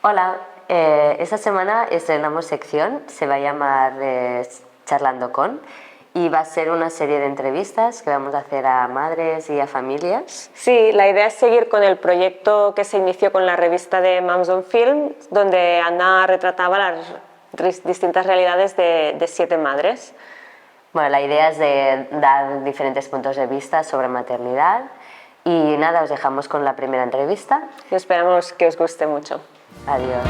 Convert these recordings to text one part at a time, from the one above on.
Hola, esta semana estrenamos sección, se va a llamar Charlando con, y va a ser una serie de entrevistas que vamos a hacer a madres y a familias. Sí, la idea es seguir con el proyecto que se inició con la revista de Moms on Film, donde Ana retrataba las distintas realidades de 7 madres. Bueno, la idea es de dar diferentes puntos de vista sobre maternidad y nada, os dejamos con la primera entrevista. Y esperamos que os guste mucho. Adiós.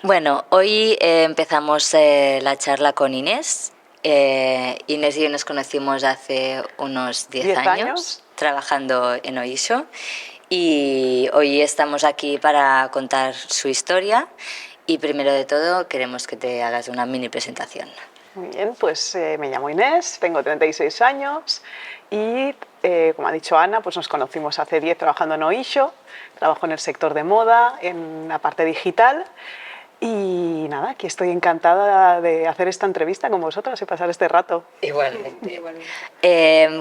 Bueno, hoy empezamos la charla con Inés. Inés y yo nos conocimos hace unos 10 años trabajando en Oisho y hoy estamos aquí para contar su historia y primero de todo queremos que te hagas una mini presentación. Muy bien, pues me llamo Inés, tengo 36 años y como ha dicho Ana, pues nos conocimos hace 10 trabajando en Oisho, trabajo en el sector de moda, en la parte digital. Y nada, aquí estoy encantada de hacer esta entrevista con vosotras y pasar este rato. Igualmente.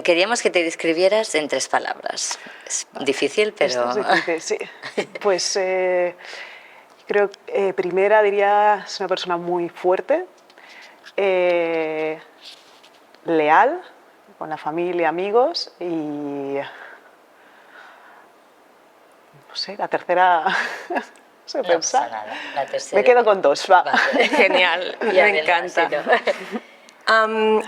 Queríamos que te describieras en 3 palabras. Es difícil, pero... Esto es difícil, sí. Pues creo que primera diría es una persona muy fuerte, leal, con la familia, amigos y... no sé, la tercera... No sé pensar. Pasa nada. La tercera. Me quedo con 2, va. Vale. Genial, me encanta.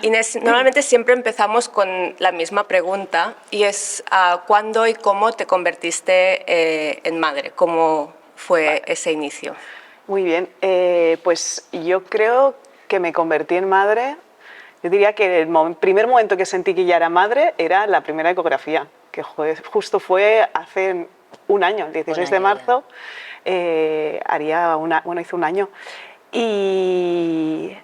Inés, Mm. normalmente siempre empezamos con la misma pregunta y es ¿cuándo y cómo te convertiste en madre? ¿Cómo fue ese inicio? Muy bien, pues yo creo que me convertí en madre. Yo diría que el primer momento que sentí que ya era madre era la primera ecografía, que justo fue hace un año, el 16 de marzo, hizo un año. Y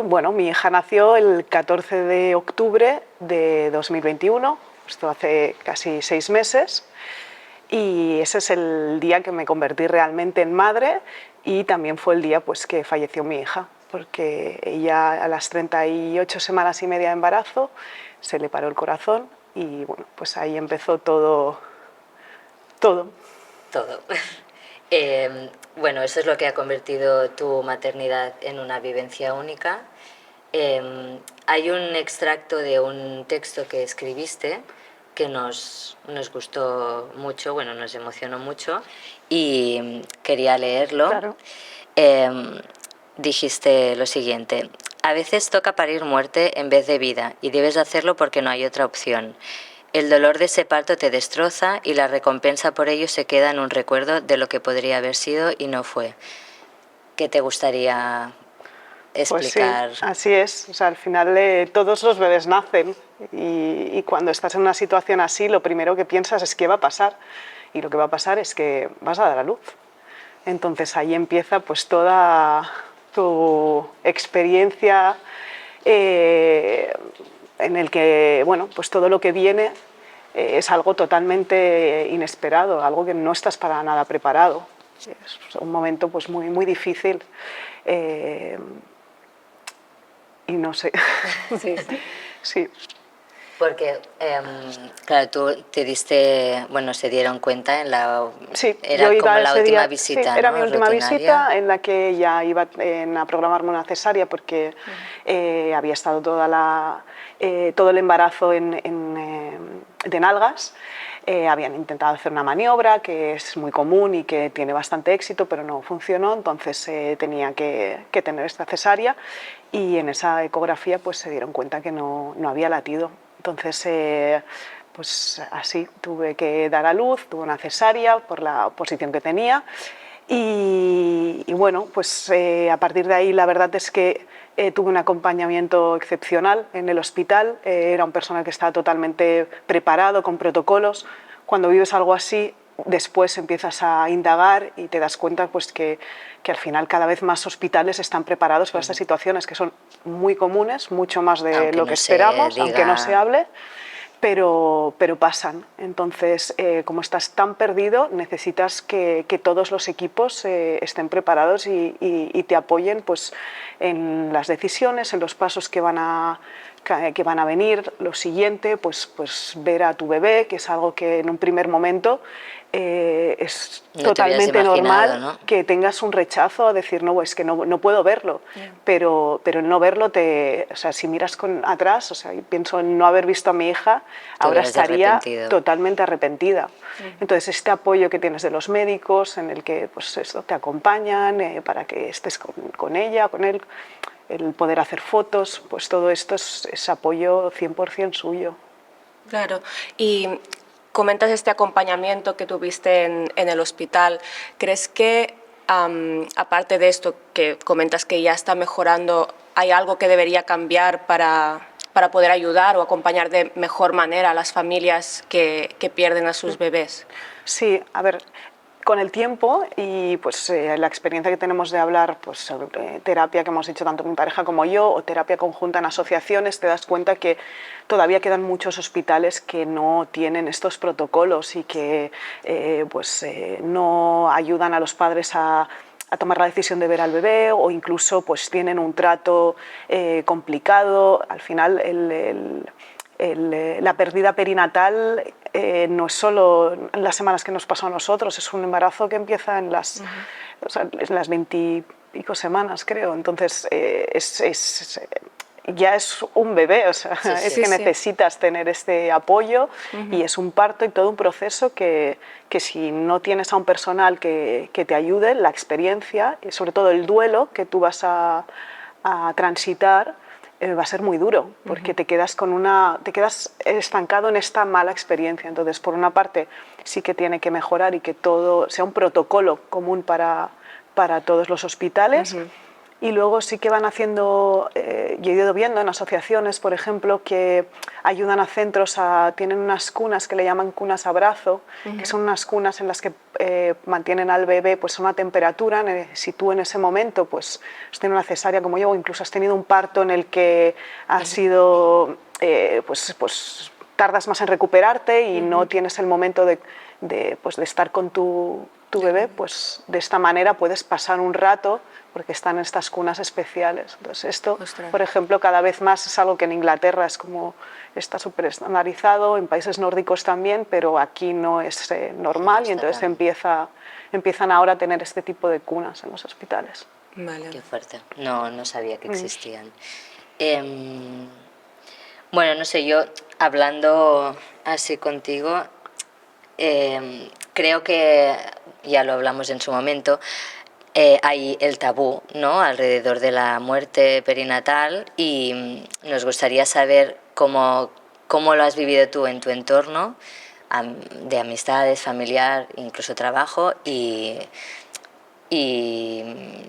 bueno, mi hija nació el 14 de octubre de 2021, esto hace casi 6 meses. Y ese es el día que me convertí realmente en madre y también fue el día pues, que falleció mi hija, porque ella a las 38 semanas y media de embarazo se le paró el corazón y bueno, pues ahí empezó todo. Bueno, eso es lo que ha convertido tu maternidad en una vivencia única. Hay un extracto de un texto que escribiste que nos gustó mucho, bueno, nos emocionó mucho y quería leerlo. Claro. Dijiste lo siguiente: a veces toca parir muerte en vez de vida y debes hacerlo porque no hay otra opción. El dolor de ese parto te destroza y la recompensa por ello se queda en un recuerdo de lo que podría haber sido y no fue. ¿Qué te gustaría explicar? Pues sí, así es. O sea, al final todos los bebés nacen y cuando estás en una situación así, lo primero que piensas es qué va a pasar. Y lo que va a pasar es que vas a dar a luz. Entonces ahí empieza pues toda tu experiencia en el que, bueno, pues todo lo que viene es algo totalmente inesperado, algo que no estás para nada preparado. Es un momento pues muy, muy difícil. Y no sé. Sí. Sí. Porque, claro, tú te diste, bueno, se dieron cuenta en la... Sí, era yo iba como la ese última día, visita, sí, era ¿no? mi última Rutinaria. visita en la que ya iba a programarme una cesárea porque había estado todo el embarazo de nalgas. Habían intentado hacer una maniobra que es muy común y que tiene bastante éxito, pero no funcionó, entonces tenía que tener esta cesárea y en esa ecografía pues se dieron cuenta que no había latido. Entonces pues así, tuve que dar a luz, tuve una cesárea por la posición que tenía y bueno, pues a partir de ahí la verdad es que tuve un acompañamiento excepcional en el hospital, era un personal que estaba totalmente preparado, con protocolos. Cuando vives algo así, después empiezas a indagar y te das cuenta pues, que al final cada vez más hospitales están preparados para estas situaciones que son muy comunes, mucho más de Aunque lo no que se esperamos, diga... aunque no se hable, pero pasan. Entonces, como estás tan perdido, necesitas que todos los equipos estén preparados y te apoyen pues, en las decisiones, en los pasos que van a venir. Lo siguiente, pues ver a tu bebé, que es algo que en un primer momento es no totalmente normal, ¿no? que tengas un rechazo a decir, no, es que no puedo verlo, pero el no verlo, o sea, si miras atrás, o sea, pienso en no haber visto a mi hija, ahora estaría totalmente arrepentida. Entonces, este apoyo que tienes de los médicos, en el que pues, esto, te acompañan para que estés con ella, con él, el poder hacer fotos, pues todo esto es apoyo 100% suyo. Claro, y comentas este acompañamiento que tuviste en el hospital. ¿Crees que, aparte de esto que comentas que ya está mejorando, hay algo que debería cambiar para poder ayudar o acompañar de mejor manera a las familias que pierden a sus bebés? Sí, a ver, con el tiempo y pues, la experiencia que tenemos de hablar pues, sobre terapia que hemos hecho tanto mi pareja como yo, o terapia conjunta en asociaciones, te das cuenta que todavía quedan muchos hospitales que no tienen estos protocolos y que no ayudan a los padres a tomar la decisión de ver al bebé, o incluso pues, tienen un trato complicado. Al final la pérdida perinatal no es solo en las semanas que nos pasó a nosotros, es un embarazo que empieza en las, o sea, en las 20 y pico semanas, creo. Entonces, ya es un bebé, o sea, es que necesitas tener este apoyo y es un parto y todo un proceso que si no tienes a un personal que te ayude, la experiencia y sobre todo el duelo que tú vas a transitar, va a ser muy duro, porque te quedas estancado en esta mala experiencia. Entonces, por una parte, sí que tiene que mejorar y que todo sea un protocolo común para todos los hospitales. Y luego sí que van haciendo, yo he ido viendo en asociaciones, por ejemplo, que ayudan a centros, tienen unas cunas que le llaman cunas abrazo, que son unas cunas en las que mantienen al bebé pues, a una temperatura. Si tú en ese momento pues, has tenido una cesárea como yo, o incluso has tenido un parto en el que has sido, pues tardas más en recuperarte y no tienes el momento de estar con tu bebé, pues de esta manera puedes pasar un rato porque están en estas cunas especiales. Entonces esto, por ejemplo, cada vez más es algo que en Inglaterra es como está súper estandarizado, en países nórdicos también, pero aquí no es normal y entonces empiezan ahora a tener este tipo de cunas en los hospitales. Vale. Qué fuerte, no sabía que existían. Bueno, no sé, yo hablando así contigo, creo que, ya lo hablamos en su momento, hay el tabú, ¿no?, alrededor de la muerte perinatal y nos gustaría saber cómo lo has vivido tú en tu entorno, de amistades, familiar, incluso trabajo y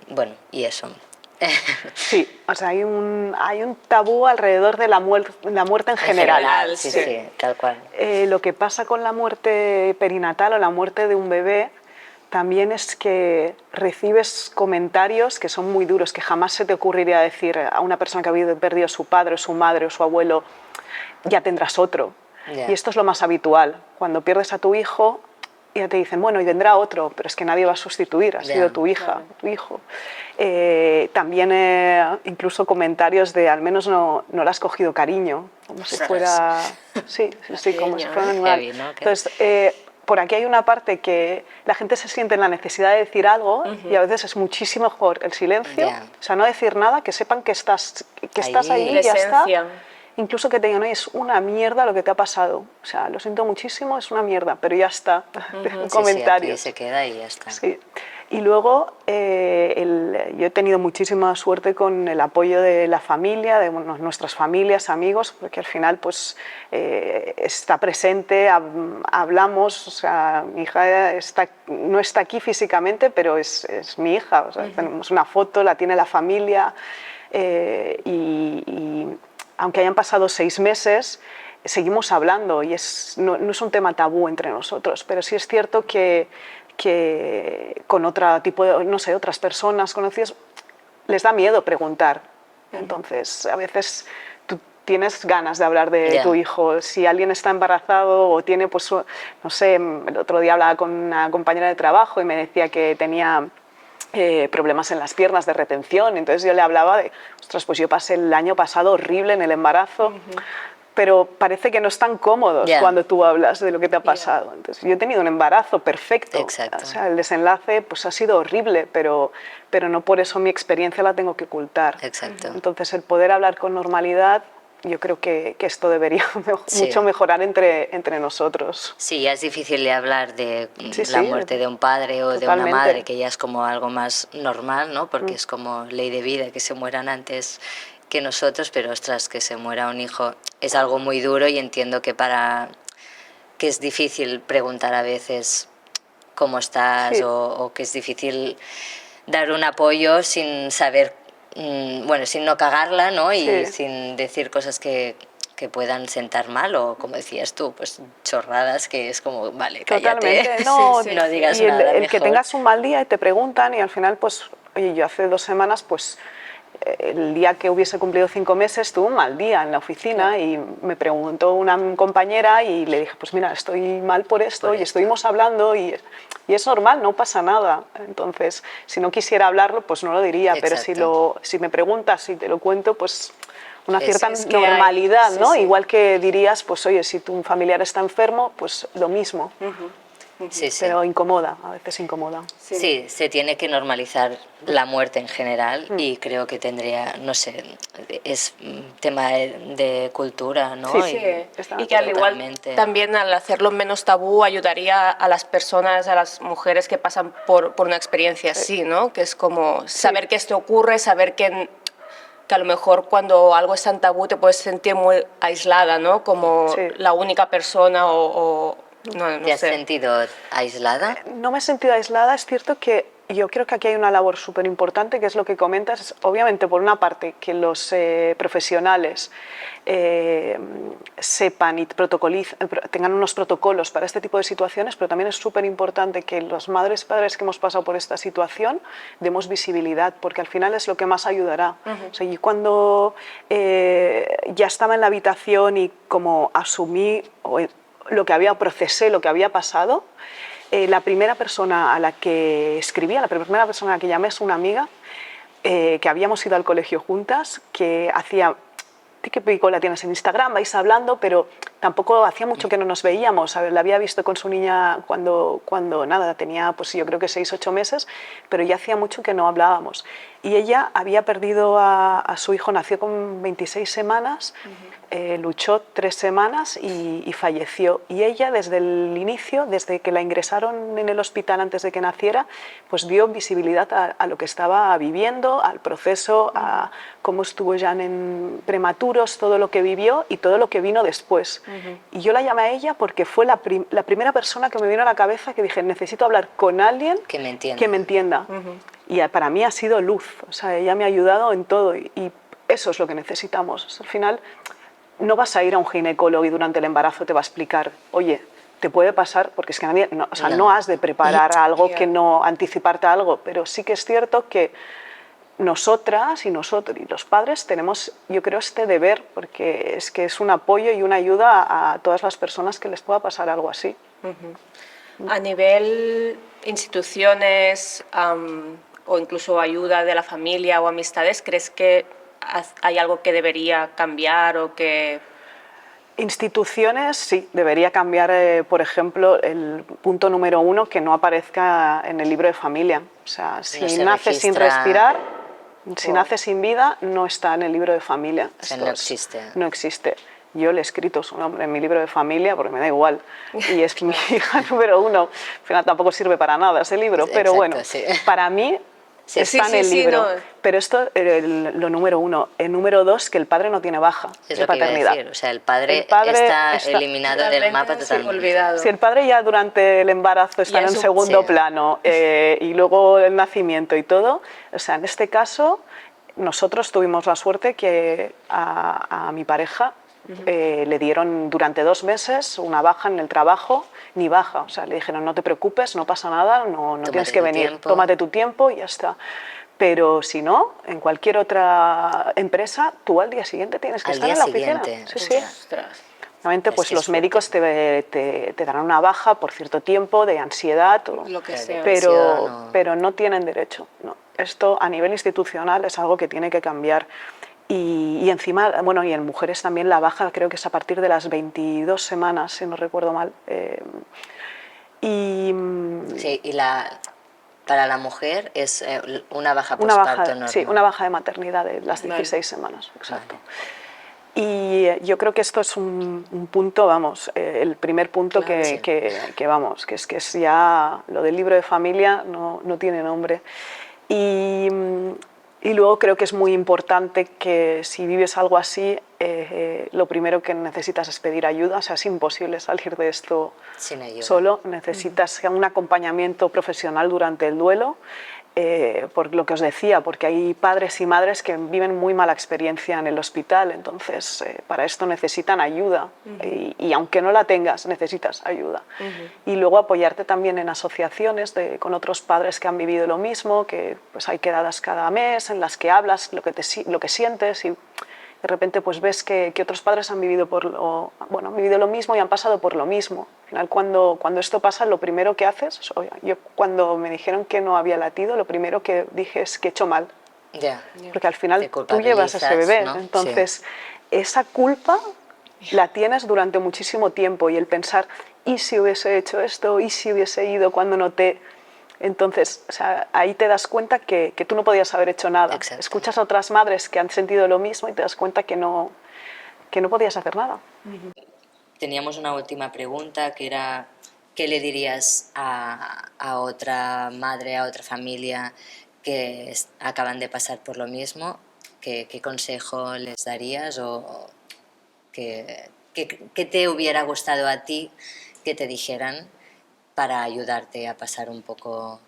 bueno, y eso. Sí, o sea, hay un tabú alrededor de la muerte en general. Sí, tal cual. Lo que pasa con la muerte perinatal o la muerte de un bebé también es que recibes comentarios que son muy duros, que jamás se te ocurriría decir a una persona que ha perdido a su padre, o su madre o su abuelo, ya tendrás otro. Yeah. Y esto es lo más habitual. Cuando pierdes a tu hijo, ya te dicen, bueno, y vendrá otro, pero es que nadie va a sustituir, ha sido tu hija, tu hijo. También incluso comentarios de, al menos no le has cogido cariño, como si fuera... Sí, como si fuera un animal. Heavy, ¿no? Entonces, por aquí hay una parte que la gente se siente en la necesidad de decir algo y a veces es muchísimo mejor el silencio, o sea, no decir nada, que sepan que estás ahí y ya está. Incluso que te digan, es una mierda lo que te ha pasado. O sea, lo siento muchísimo, es una mierda, pero ya está. Un comentario. Sí, se queda y ya está. Sí. Y luego yo he tenido muchísima suerte con el apoyo de la familia, de nuestras familias, amigos, porque al final pues, está presente, hablamos, o sea, mi hija no está aquí físicamente, pero es mi hija, o sea, tenemos una foto, la tiene la familia, y aunque hayan pasado 6 meses, seguimos hablando y no es un tema tabú entre nosotros, pero sí es cierto que con otro tipo de, no sé, otras personas conocidas, les da miedo preguntar. Entonces, a veces tú tienes ganas de hablar de tu hijo. Si alguien está embarazado o tiene, pues, no sé, el otro día hablaba con una compañera de trabajo y me decía que tenía problemas en las piernas de retención. Entonces yo le hablaba de, ostras, pues yo pasé el año pasado horrible en el embarazo. Pero parece que no están cómodos cuando tú hablas de lo que te ha pasado. Entonces, yo he tenido un embarazo perfecto. Exacto. O sea, el desenlace pues, ha sido horrible, pero no por eso mi experiencia la tengo que ocultar. Exacto. Entonces, el poder hablar con normalidad, yo creo que esto debería mucho mejorar entre nosotros. Sí, ya es difícil de hablar de la muerte de un padre o de una madre, que ya es como algo más normal, ¿no? Porque es como ley de vida, que se mueran antes que nosotros, pero ostras, que se muera un hijo es algo muy duro y entiendo que que es difícil preguntar a veces cómo estás o que es difícil dar un apoyo sin saber, bueno, sin no cagarla, ¿no? Y sin decir cosas que puedan sentar mal o, como decías tú, pues chorradas que es como, vale, cállate. Totalmente, no, no digas y nada. el que tengas un mal día y te preguntan y al final, pues, oye, yo hace 2 semanas, pues, el día que hubiese cumplido 5 meses tuve un mal día en la oficina y me preguntó una compañera y le dije, pues mira, estoy mal por esto y estuvimos hablando y es normal, no pasa nada. Entonces, si no quisiera hablarlo, pues no lo diría, pero si me preguntas, si te lo cuento, pues una cierta normalidad, ¿no? Igual que dirías, pues oye, si tu familiar está enfermo, pues lo mismo. Pero incomoda, a veces incomoda. Sí, se tiene que normalizar la muerte en general y creo que tendría, no sé, es tema de cultura, ¿no? Y que al igual también al hacerlo menos tabú ayudaría a las personas, a las mujeres que pasan por una experiencia así, ¿no? Que es como saber que esto ocurre, saber que a lo mejor cuando algo es tan tabú te puedes sentir muy aislada, ¿no? Como la única persona no ¿Te has sentido aislada? No me he sentido aislada. Es cierto que yo creo que aquí hay una labor súper importante, que es lo que comentas. Obviamente, por una parte, que los profesionales sepan y tengan unos protocolos para este tipo de situaciones, pero también es súper importante que las madres y padres que hemos pasado por esta situación demos visibilidad, porque al final es lo que más ayudará. O sea, y cuando ya estaba en la habitación y como asumí procesé lo que había pasado, la primera persona a la que escribí, la primera persona a la que llamé es una amiga que habíamos ido al colegio juntas, que hacía, ¿qué película tienes en Instagram? Vais hablando, pero tampoco hacía mucho que no nos veíamos. La había visto con su niña cuando nada, tenía pues yo creo que 6 o 8 meses, pero ya hacía mucho que no hablábamos. Y ella había perdido a su hijo, nació con 26 semanas, luchó 3 semanas y falleció. Y ella desde el inicio, desde que la ingresaron en el hospital antes de que naciera, pues dio visibilidad a lo que estaba viviendo, al proceso, a cómo estuvo ya en prematuros, todo lo que vivió y todo lo que vino después. Y yo la llamé a ella porque fue la primera persona que me vino a la cabeza que dije, necesito hablar con alguien que me entienda. Y para mí ha sido luz, o sea, ella me ha ayudado en todo y eso es lo que necesitamos. O sea, al final no vas a ir a un ginecólogo y durante el embarazo te va a explicar, oye, te puede pasar, porque es que nadie, no has de preparar algo que no, anticiparte a algo, pero sí que es cierto que nosotras y nosotros y los padres tenemos, yo creo, este deber, porque es que es un apoyo y una ayuda a todas las personas que les pueda pasar algo así. A nivel instituciones o incluso ayuda de la familia o amistades, ¿crees que hay algo que debería cambiar o que...? Instituciones, sí, debería cambiar, por ejemplo, el punto número 1, que no aparezca en el libro de familia. O sea, si nace sin respirar, si nace sin vida, no está en el libro de familia. O sea, no existe. No existe. Yo le he escrito su nombre en mi libro de familia porque me da igual. Y es mi hija número 1. Al final tampoco sirve para nada ese libro, pero Exacto, bueno, sí. para mí está en el libro. Pero esto, lo número 1. El número 2, que el padre no tiene baja Es de lo que iba a paternidad. decir, o sea, el padre está eliminado del mapa totalmente. Olvidado. Si el padre ya durante el embarazo está en segundo plano y luego el nacimiento y todo, o sea, en este caso nosotros tuvimos la suerte que a mi pareja le dieron durante 2 meses una baja en el trabajo, ni baja, o sea, le dijeron no te preocupes, no pasa nada, no tienes que venir, tómate tu tiempo y ya está. Pero si no, en cualquier otra empresa, tú al día siguiente tienes que estar en la oficina. Sí, sí. Normalmente pues los médicos te darán una baja por cierto tiempo de ansiedad, o lo que sea. pero no tienen derecho. No. Esto a nivel institucional es algo que tiene que cambiar. Y encima, bueno, y en mujeres también la baja creo que es a partir de las 22 semanas, si no recuerdo mal. Sí, y para la mujer es una baja postparto normal. Sí, una baja de maternidad de las 16 semanas, exacto. Y yo creo que esto es un punto, vamos, el primer punto vamos, que es ya lo del libro de familia no tiene nombre. Y luego creo que es muy importante que si vives algo así, lo primero que necesitas es pedir ayuda. O sea, es imposible salir de esto solo. Necesitas un acompañamiento profesional durante el duelo, por lo que os decía, porque hay padres y madres que viven muy mala experiencia en el hospital, entonces para esto necesitan ayuda y aunque no la tengas, necesitas ayuda. Y luego apoyarte también en asociaciones con otros padres que han vivido lo mismo, que pues hay quedadas cada mes en las que hablas lo que sientes y de repente pues ves que otros padres han vivido han vivido lo mismo y han pasado por lo mismo. Al final, cuando esto pasa, lo primero que haces, yo cuando me dijeron que no había latido, lo primero que dije es que he hecho mal. Porque al final tú llevas a ese bebé, ¿no? Entonces esa culpa la tienes durante muchísimo tiempo y el pensar, ¿y si hubiese hecho esto? ¿Y si hubiese ido cuando noté? Entonces, o sea, ahí te das cuenta que tú no podías haber hecho nada. Exacto. Escuchas a otras madres que han sentido lo mismo y te das cuenta que no podías hacer nada. Teníamos una última pregunta que era, ¿qué le dirías a otra madre, a otra familia que acaban de pasar por lo mismo? ¿Qué consejo les darías o qué te hubiera gustado a ti que te dijeran para ayudarte a pasar un poco?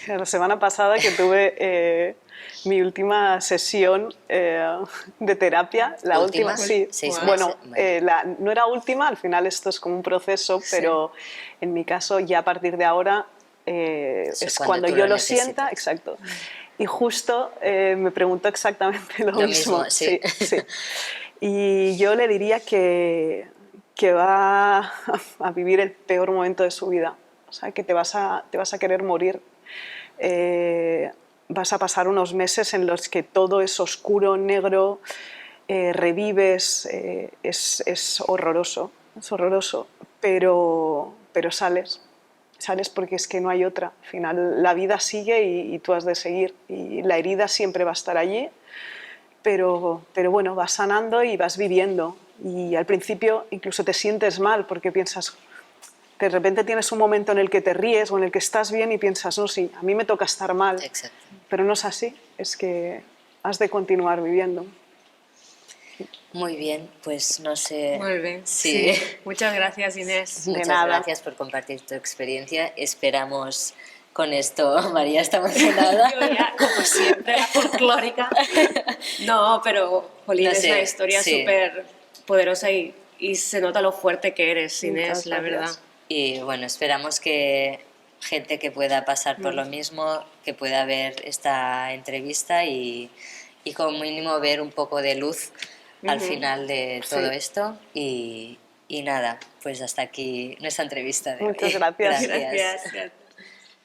La semana pasada que tuve mi última sesión de terapia, la última, sí. 6 bueno, meses. no era última, al final esto es como un proceso, pero en mi caso ya a partir de ahora es cuando yo lo sienta, exacto. Y justo me preguntó exactamente lo mismo. Sí. Y yo le diría que va a vivir el peor momento de su vida, o sea, que te vas a querer morir. Vas a pasar unos meses en los que todo es oscuro, negro, revives, es horroroso, pero sales porque es que no hay otra. Al final la vida sigue y tú has de seguir y la herida siempre va a estar allí, pero bueno, vas sanando y vas viviendo y al principio incluso te sientes mal porque piensas, de repente tienes un momento en el que te ríes o en el que estás bien y piensas, no, sí, a mí me toca estar mal. Exacto. Pero no es así, es que has de continuar viviendo. Muy bien, pues no sé. Muy bien, sí. Muchas gracias, Inés. De Muchas nada. gracias por compartir tu experiencia. Esperamos con esto, María está emocionada. Yo ya, como siempre, la folclórica. No, pero, Jolín, No es sé, una historia súper poderosa y se nota lo fuerte que eres, Inés, Muchas la gracias. verdad. Y bueno, esperamos que gente que pueda pasar por lo mismo, que pueda ver esta entrevista y como mínimo ver un poco de luz al final de todo esto. Y nada, pues hasta aquí nuestra entrevista de hoy. Muchas gracias. Gracias.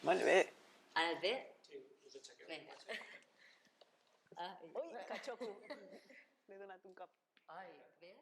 Vale, bé. ¿Al ver? Venga. Ui, cachoco. L'he donat un cop. Ai, bé?